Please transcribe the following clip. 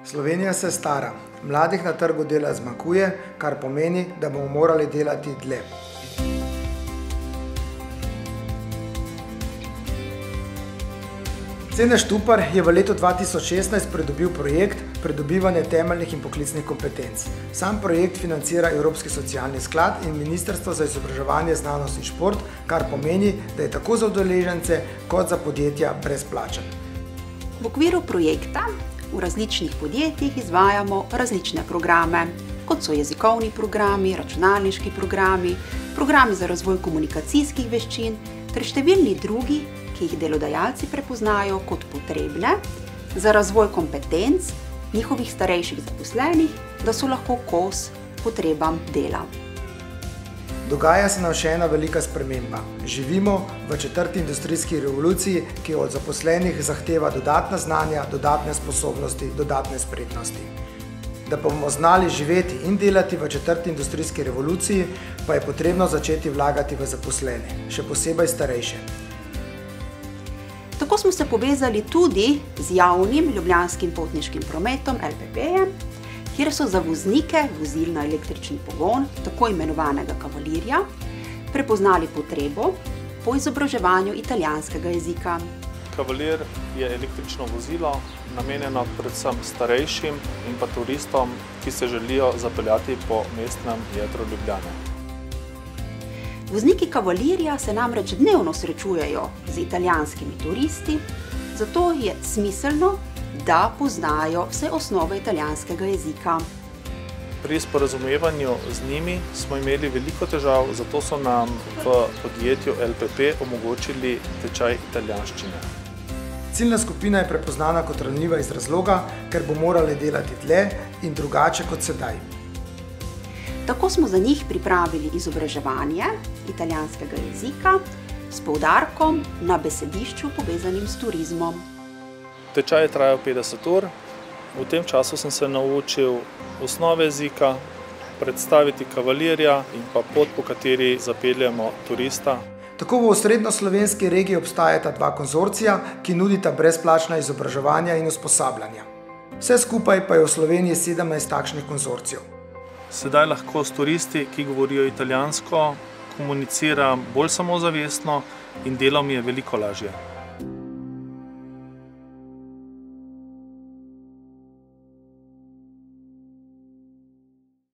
Slovenija se stara, mladih na trgu dela zmanjkuje, kar pomeni, da bomo morali delati dlje. Cene Štupar je v letu 2016 pridobil projekt Pridobivanje temeljnih in poklicnih kompetenc. Sam projekt financira Evropski socialni sklad in Ministrstvo za izobraževanje, znanost in šport, kar pomeni, da je tako za udeležence kot za podjetja brezplačen. V okviru projekta v različnih podjetjih izvajamo različne programe, kot so jezikovni programi, računalniški programi, programi za razvoj komunikacijskih veščin ter številni drugi, ki jih delodajalci prepoznajo kot potrebne za razvoj kompetenc njihovih starejših zaposlenih, da so lahko kos potrebam dela. Dogaja se nam še ena velika sprememba. Živimo v 4. industrijski revoluciji, ki od zaposlenih zahteva dodatna znanja, dodatne sposobnosti, dodatne spretnosti. Da bomo znali živeti in delati v 4. industrijski revoluciji, pa je potrebno začeti vlagati v zaposlene, še posebej starejše. Tako smo se povezali tudi z javnim ljubljanskim potniškim prometom LPP-jem, kjer so za voznike vozil na električni pogon, tako imenovanega kavalirja, prepoznali potrebo po izobraževanju italijanskega jezika. Kavalir je električno vozilo, namenjeno predvsem starejšim in pa turistom, ki se želijo zapeljati po mestnem jedru Ljubljane. Vozniki kavalirja se namreč dnevno srečujejo z italijanskimi turisti, zato je smiselno, da poznajo vse osnove italijanskega jezika. Pri sporazumevanju z njimi smo imeli veliko težav, zato so nam v podjetju LPP omogočili tečaj italijanščine. Ciljna skupina je prepoznana kot ranljiva iz razloga, ker bo morali delati dlje in drugače kot sedaj. Tako smo za njih pripravili izobraževanje italijanskega jezika s poudarkom na besedišču povezanim s turizmom. Tečaj je trajal 50 ur. V tem času sem se naučil osnove jezika, predstaviti kavalirja in pa pot, po kateri zapeljemo turista. Tako v osrednjoslovenski regiji obstajata dva konzorcija, ki nudita brezplačna izobraževanja in usposabljanja. Vse skupaj pa je v Sloveniji 17 takšnih konzorcijev. Sedaj lahko s turisti, ki govorijo italijansko, komuniciram bolj samozavestno in delo mi je veliko lažje.